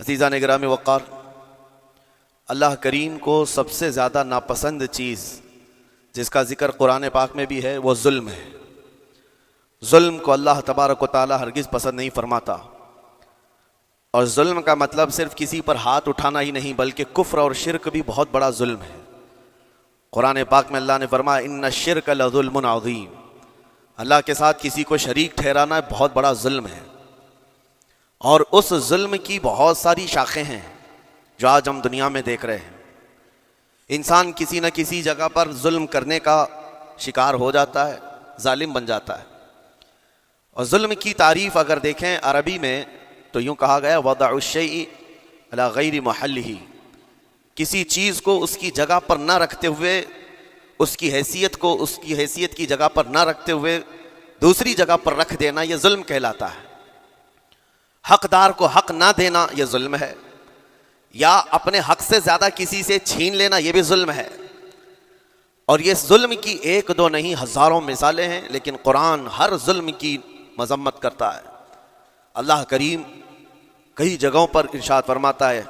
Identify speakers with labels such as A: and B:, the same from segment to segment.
A: عزیزان گرامی وقار، اللہ کریم کو سب سے زیادہ ناپسند چیز جس کا ذکر قرآن پاک میں بھی ہے وہ ظلم ہے۔ ظلم کو اللہ تبارک و تعالی ہرگز پسند نہیں فرماتا، اور ظلم کا مطلب صرف کسی پر ہاتھ اٹھانا ہی نہیں بلکہ کفر اور شرک بھی بہت بڑا ظلم ہے۔ قرآن پاک میں اللہ نے فرمایا ان الشرک لظلم عظیم، اللہ کے ساتھ کسی کو شریک ٹھہرانا بہت بڑا ظلم ہے، اور اس ظلم کی بہت ساری شاخیں ہیں جو آج ہم دنیا میں دیکھ رہے ہیں۔ انسان کسی نہ کسی جگہ پر ظلم کرنے کا شکار ہو جاتا ہے، ظالم بن جاتا ہے۔ اور ظلم کی تعریف اگر دیکھیں عربی میں تو یوں کہا گیا وضع الشیء علی غیر محلہ، کسی چیز کو اس کی جگہ پر نہ رکھتے ہوئے، اس کی حیثیت کو اس کی حیثیت کی جگہ پر نہ رکھتے ہوئے دوسری جگہ پر رکھ دینا، یہ ظلم کہلاتا ہے۔ حقدار کو حق نہ دینا یہ ظلم ہے، یا اپنے حق سے زیادہ کسی سے چھین لینا یہ بھی ظلم ہے۔ اور یہ ظلم کی ایک دو نہیں ہزاروں مثالیں ہیں، لیکن قرآن ہر ظلم کی مذمت کرتا ہے۔ اللہ کریم کئی جگہوں پر ارشاد فرماتا ہے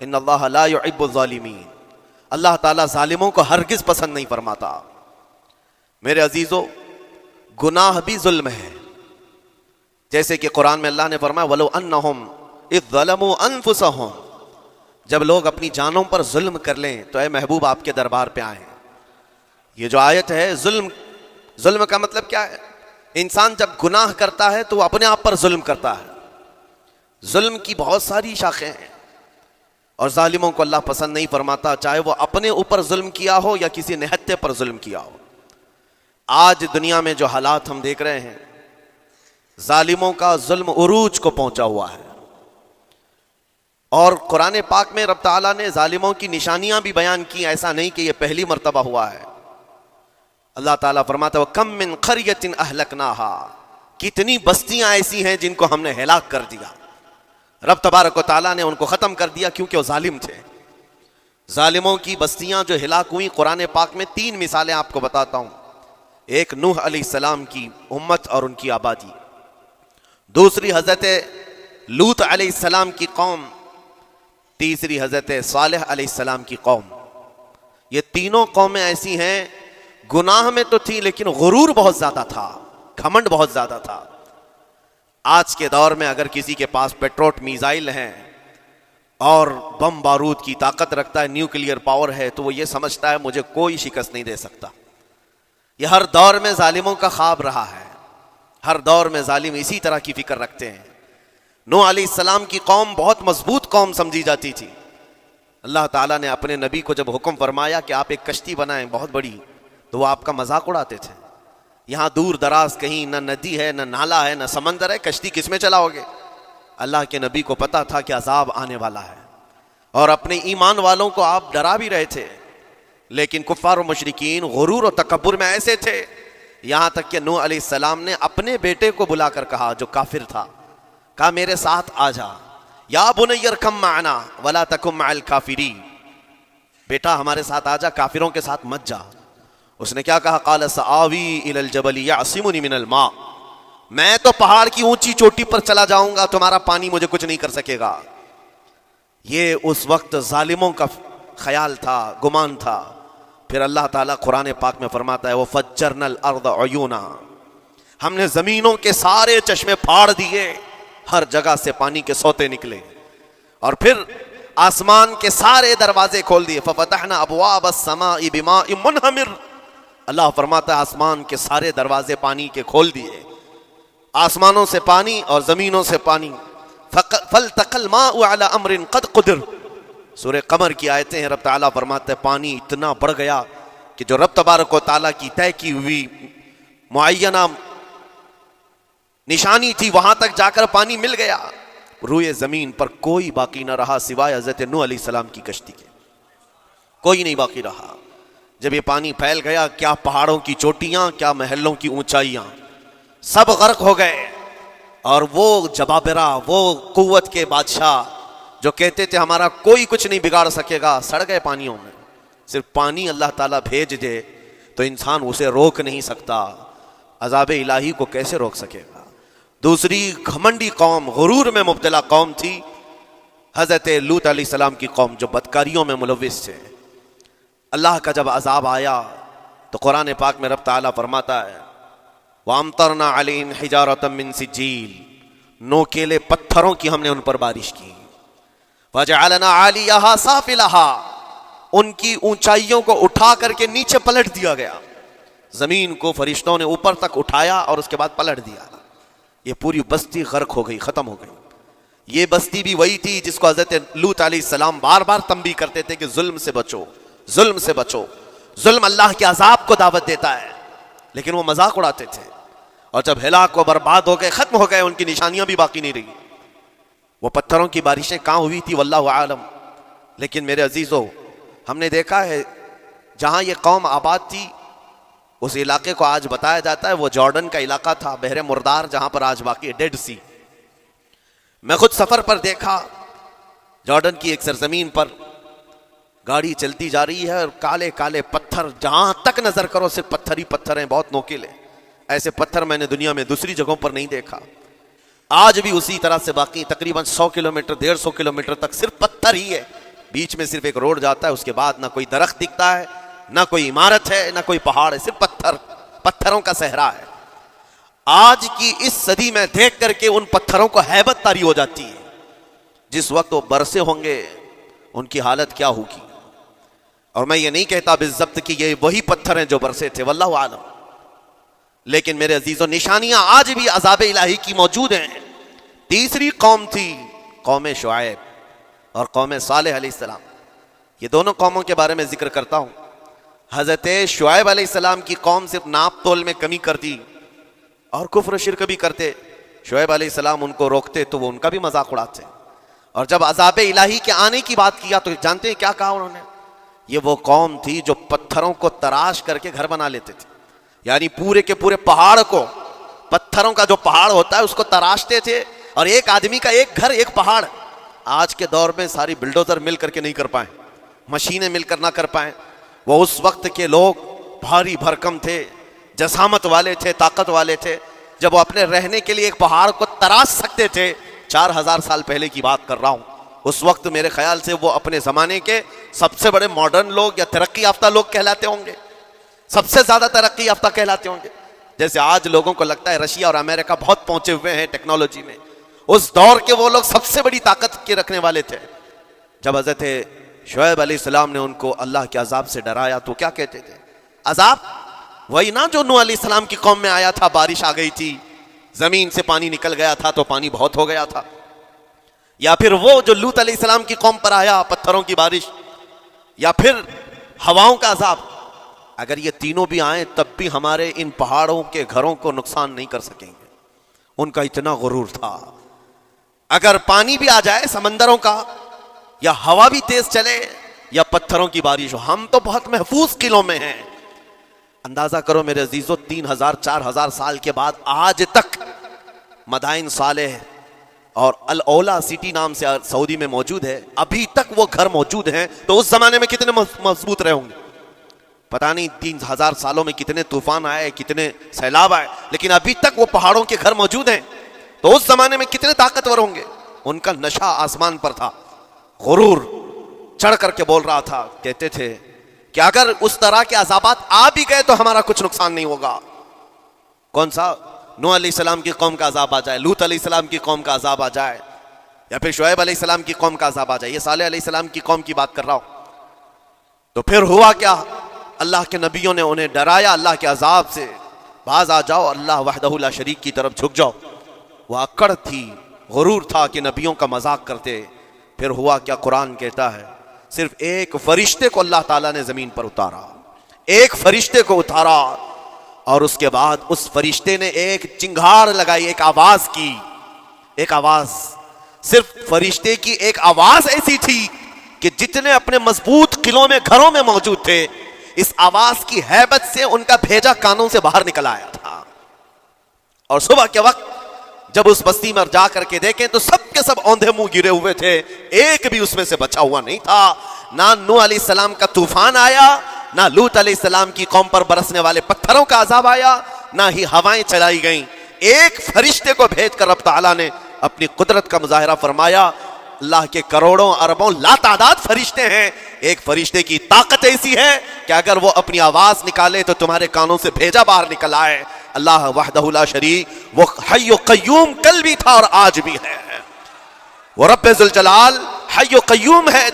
A: ان اللہ لا يحب الظالمین، اللہ تعالیٰ ظالموں کو ہرگز پسند نہیں فرماتا۔ میرے عزیزو، گناہ بھی ظلم ہے، جیسے کہ قرآن میں اللہ نے فرمایا وَلَوْ أَنَّهُمْ إِذْ ظَلَمُوا أَنفُسَهُمْ، جب لوگ اپنی جانوں پر ظلم کر لیں تو اے محبوب آپ کے دربار پہ آئیں۔ یہ جو آیت ہے ظلم کا مطلب کیا ہے؟ انسان جب گناہ کرتا ہے تو وہ اپنے آپ پر ظلم کرتا ہے۔ ظلم کی بہت ساری شاخیں ہیں، اور ظالموں کو اللہ پسند نہیں فرماتا، چاہے وہ اپنے اوپر ظلم کیا ہو یا کسی نہتے پر ظلم کیا ہو۔ آج دنیا میں جو حالات ہم دیکھ رہے ہیں، ظالموں کا ظلم عروج کو پہنچا ہوا ہے، اور قرآن پاک میں رب تعالیٰ نے ظالموں کی نشانیاں بھی بیان کی، ایسا نہیں کہ یہ پہلی مرتبہ ہوا ہے۔ اللہ تعالیٰ فرماتا ہے وَكَم مِّن قَرْيَةٍ أَهْلَكْنَاهَا، کتنی بستیاں ایسی ہیں جن کو ہم نے ہلاک کر دیا۔ رب تبارک و تعالیٰ نے ان کو ختم کر دیا کیونکہ وہ ظالم تھے۔ ظالموں کی بستیاں جو ہلاک ہوئیں، قرآن پاک میں 3 مثالیں آپ کو بتاتا ہوں۔ ایک نوح علیہ السلام کی امت اور ان کی آبادی، دوسری حضرت لوط علیہ السلام کی قوم، تیسری حضرت صالح علیہ السلام کی قوم۔ یہ تینوں قومیں ایسی ہیں، گناہ میں تو تھی لیکن غرور بہت زیادہ تھا، گھمنڈ بہت زیادہ تھا۔ آج کے دور میں اگر کسی کے پاس پیٹروٹ میزائل ہیں اور بم بارود کی طاقت رکھتا ہے، نیوکلیئر پاور ہے، تو وہ یہ سمجھتا ہے مجھے کوئی شکست نہیں دے سکتا۔ یہ ہر دور میں ظالموں کا خواب رہا ہے، ہر دور میں ظالم اسی طرح کی فکر رکھتے ہیں۔ نوح علیہ السلام کی قوم بہت مضبوط قوم سمجھی جاتی تھی۔ اللہ تعالیٰ نے اپنے نبی کو جب حکم فرمایا کہ آپ ایک کشتی بنائیں بہت بڑی، تو وہ آپ کا مذاق اڑاتے تھے۔ یہاں دور دراز کہیں نہ ندی ہے، نہ نالا ہے، نہ سمندر ہے، کشتی کس میں چلاؤ گے؟ اللہ کے نبی کو پتا تھا کہ عذاب آنے والا ہے، اور اپنے ایمان والوں کو آپ ڈرا بھی رہے تھے، لیکن کفار و مشرکین غرور و تکبر میں ایسے تھے، یہاں تک کہ نوح علیہ السلام نے اپنے بیٹے کو بلا کر کہا جو کافر تھا، کہا میرے ساتھ آ جا، یا بنی ارکم معنا ولا تکن مع الکافرین، بیٹا ہمارے ساتھ آ جا، کافروں کے ساتھ مت جا۔ اس نے کیا کہا؟ قال سآوی الی الجبل یعصمنی من الماء، میں تو پہاڑ کی اونچی چوٹی پر چلا جاؤں گا، تمہارا پانی مجھے کچھ نہیں کر سکے گا۔ یہ اس وقت ظالموں کا خیال تھا، گمان تھا۔ پھر اللہ تعالیٰ قرآن پاک میں فرماتا ہے وَفَجَّرْنَا الْأَرْضَ عُيُونًا، ہم نے زمینوں کے سارے چشمے پھاڑ دیے، ہر جگہ سے پانی کے سوتے نکلے، اور پھر آسمان کے سارے دروازے کھول دیے فَفَتَحْنَا أَبْوَابَ السَّمَاءِ بِمَاءٍ مُنْهَمِرٍ، اللہ فرماتا ہے آسمان کے سارے دروازے پانی کے کھول دیے، آسمانوں سے پانی اور زمینوں سے پانی۔ فَالْتَقَى الْمَاءُ عَلَى أَمْرٍ قَدْ قُدِرَ، سورہ قمر کی آیتیں ہیں، رب تعالیٰ فرماتا ہے پانی اتنا بڑھ گیا کہ جو رب تبارک و تعالیٰ کی طے کی ہوئی معینہ نشانی تھی وہاں تک جا کر پانی مل گیا، روئے زمین پر کوئی باقی نہ رہا سوائے حضرت نوح علیہ السلام کی کشتی کے، کوئی نہیں باقی رہا۔ جب یہ پانی پھیل گیا، کیا پہاڑوں کی چوٹیاں، کیا محلوں کی اونچائیاں، سب غرق ہو گئے، اور وہ جبابرہ، وہ قوت کے بادشاہ جو کہتے تھے ہمارا کوئی کچھ نہیں بگاڑ سکے گا، سڑ گئے پانیوں میں۔ صرف پانی اللہ تعالیٰ بھیج دے تو انسان اسے روک نہیں سکتا، عذاب الہی کو کیسے روک سکے گا؟ دوسری گھمنڈی قوم، غرور میں مبتلا قوم تھی، حضرت لوط علیہ السلام کی قوم جو بدکاریوں میں ملوث تھے، اللہ کا جب عذاب آیا تو قرآن پاک میں رب تعالیٰ فرماتا ہے وَأَمْطَرْنَا عَلَيْهِمْ حِجَارَةً مِّن سِجِّيلٍ، نوکیلے پتھروں کی ہم نے ان پر بارش کی، وَجَعَلْنَا عَالِيَهَا سَافِلَهَا، ان کی اونچائیوں کو اٹھا کر کے نیچے پلٹ دیا گیا، زمین کو فرشتوں نے اوپر تک اٹھایا اور اس کے بعد پلٹ دیا، یہ پوری بستی غرق ہو گئی، ختم ہو گئی۔ یہ بستی بھی وہی تھی جس کو حضرت لوط علیہ السلام بار بار تنبیہ کرتے تھے کہ ظلم سے بچو، ظلم سے بچو، ظلم اللہ کے عذاب کو دعوت دیتا ہے، لیکن وہ مذاق اڑاتے تھے، اور جب ہلاک و برباد ہو گئے، ختم ہو گئے، ان کی نشانیاں بھی باقی نہیں رہی۔ وہ پتھروں کی بارشیں کہاں ہوئی تھی واللہ عالم، لیکن میرے عزیزو ہم نے دیکھا ہے جہاں یہ قوم آباد تھی اس علاقے کو آج بتایا جاتا ہے وہ جارڈن کا علاقہ تھا، بحر مردار، جہاں پر آج باقی ہے ڈیڈ سی۔ میں خود سفر پر دیکھا جارڈن کی ایک سرزمین پر گاڑی چلتی جا رہی ہے اور کالے کالے پتھر، جہاں تک نظر کرو صرف پتھر ہی پتھر ہیں، بہت نوکیلے، ایسے پتھر میں نے دنیا میں دوسری جگہوں پر نہیں دیکھا۔ آج بھی اسی طرح سے باقی تقریباً 100 کلومیٹر 150 کلومیٹر تک صرف پتھر ہی ہے، بیچ میں صرف ایک روڈ جاتا ہے، اس کے بعد نہ کوئی درخت دکھتا ہے، نہ کوئی عمارت ہے، نہ کوئی پہاڑ ہے، صرف پتھر، پتھروں کا صحرا ہے۔ آج کی اس صدی میں دیکھ کر کے ان پتھروں کو ہیبت طاری ہو جاتی ہے، جس وقت وہ برسے ہوں گے ان کی حالت کیا ہوگی۔ اور میں یہ نہیں کہتا بالضبط کہ یہ وہی پتھر ہیں جو برسے تھے، واللہ عالم، لیکن میرے عزیزوں نشانیاں آج بھی عذاب الہی کی موجود ہیں۔ تیسری قوم تھی قوم شعیب اور قوم صالح علیہ السلام، یہ دونوں قوموں کے بارے میں ذکر کرتا ہوں۔ حضرت شعیب علیہ السلام کی قوم صرف ناپ تول میں کمی کرتی اور کفر و شرک بھی کرتے، شعیب علیہ السلام ان کو روکتے تو وہ ان کا بھی مذاق اڑاتے، اور جب عذاب الہی کے آنے کی بات کیا تو جانتے ہیں کیا کہا انہوں نے؟ یہ وہ قوم تھی جو پتھروں کو تراش کر کے گھر بنا لیتے تھے، یعنی پورے کے پورے پہاڑ کو، پتھروں کا جو پہاڑ ہوتا ہے اس کو تراشتے تھے، اور ایک آدمی کا ایک گھر ایک پہاڑ۔ آج کے دور میں ساری بلڈوزر مل کر کے نہیں کر پائیں، مشینیں مل کر نہ کر پائیں، وہ اس وقت کے لوگ بھاری بھرکم تھے، جسامت والے تھے، طاقت والے تھے، جب وہ اپنے رہنے کے لیے ایک پہاڑ کو تراش سکتے تھے۔ 4000 سال پہلے کی بات کر رہا ہوں، اس وقت میرے خیال سے وہ اپنے زمانے کے سب سے بڑے ماڈرن لوگ یا ترقی یافتہ لوگ کہلاتے ہوں گے، سب سے زیادہ ترقی یافتہ کہلاتے ہوں گے۔ جیسے آج لوگوں کو لگتا ہے رشیا اور امریکہ بہت پہنچے ہوئے ہیں ٹیکنالوجی میں، اس دور کے وہ لوگ سب سے بڑی طاقت کے رکھنے والے تھے۔ جب حضرت شعیب علیہ السلام نے ان کو اللہ کے عذاب سے ڈرایا تو کیا کہتے تھے؟ عذاب وہی نا جو نوح علیہ السلام کی قوم میں آیا تھا، بارش آ گئی تھی، زمین سے پانی نکل گیا تھا تو پانی بہت ہو گیا تھا، یا پھر وہ جو لوط علیہ السلام کی قوم پر آیا پتھروں کی بارش، یا پھر ہواؤں کا عذاب۔ اگر یہ تینوں بھی آئیں تب بھی ہمارے ان پہاڑوں کے گھروں کو نقصان نہیں کر سکیں گے، ان کا اتنا غرور تھا۔ اگر پانی بھی آ جائے سمندروں کا، یا ہوا بھی تیز چلے، یا پتھروں کی بارش ہو، ہم تو بہت محفوظ قلعوں میں ہیں۔ اندازہ کرو میرے عزیزو 3000 4000 سال کے بعد آج تک مدائن صالح اور الاولا سٹی نام سے سعودی میں موجود ہے، ابھی تک وہ گھر موجود ہیں، تو اس زمانے میں کتنے مضبوط رہے ہوں گے؟ پتہ نہیں 3000 سالوں میں کتنے طوفان آئے، کتنے سیلاب آئے، لیکن ابھی تک وہ پہاڑوں کے گھر موجود ہیں، تو اس زمانے میں کتنے طاقتور ہوں گے؟ ان کا نشہ آسمان پر تھا، غرور چڑھ کر کے بول رہا تھا، کہتے تھے کہ اگر اس طرح کے عذابات آ بھی گئے تو ہمارا کچھ نقصان نہیں ہوگا۔ کون سا؟ نوح علیہ السلام کی قوم کا عذاب آ جائے، لوط علیہ السلام کی قوم کا عذاب آ جائے، یا پھر شعیب علیہ السلام کی قوم کا عذاب آ جائے، یہ صالح علیہ السلام کی قوم کی بات کر رہا ہوں۔ تو پھر ہوا کیا؟ اللہ کے نبیوں نے انہیں ڈرایا اللہ کے عذاب سے، باز آ جاؤ، اللہ وحدہ لا شریک کی طرف جھک جاؤ۔ وہ اکڑ تھی، غرور تھا کہ نبیوں کا مذاق کرتے۔ پھر ہوا کیا؟ قرآن کہتا ہے صرف ایک فرشتے کو اللہ تعالیٰ نے زمین پر اتارا، ایک فرشتے کو اتارا، اور اس کے بعد اس فرشتے نے ایک چنگھاڑ لگائی، ایک آواز کی، ایک آواز، صرف فرشتے کی ایک آواز ایسی تھی کہ جتنے اپنے مضبوط قلعوں میں گھروں میں موجود تھے، اس آواز کی ہیبت سے ان کا بھیجا کانوں سے باہر نکل آیا تھا۔ اور صبح کے وقت جب اس بستی میں جا کر کے دیکھیں تو سب کے سب اوندھے منہ گرے ہوئے تھے، ایک بھی اس میں سے بچا ہوا نہیں تھا۔ نہ نوح علیہ السلام کا طوفان آیا، نہ لوط علیہ السلام کی قوم پر برسنے والے پتھروں کا عذاب آیا، نہ ہی ہوائیں چلائی گئیں۔ ایک فرشتے کو بھیج کر رب تعالیٰ نے اپنی قدرت کا مظاہرہ فرمایا، اللہ کے کروڑوں اربوں لا تعداد فرشتے ہیں، ایک فرشتے کی طاقت ایسی ہے کہ اگر وہ اپنی آواز نکالے تو تمہارے کانوں سے بھیجا باہر نکل آئے۔ اللہ وحدہ لا شریک، وہ حی و قیوم کل بھی تھا اور آج بھی ہے، وہ رب ذوالجلال حی و قیوم ہے۔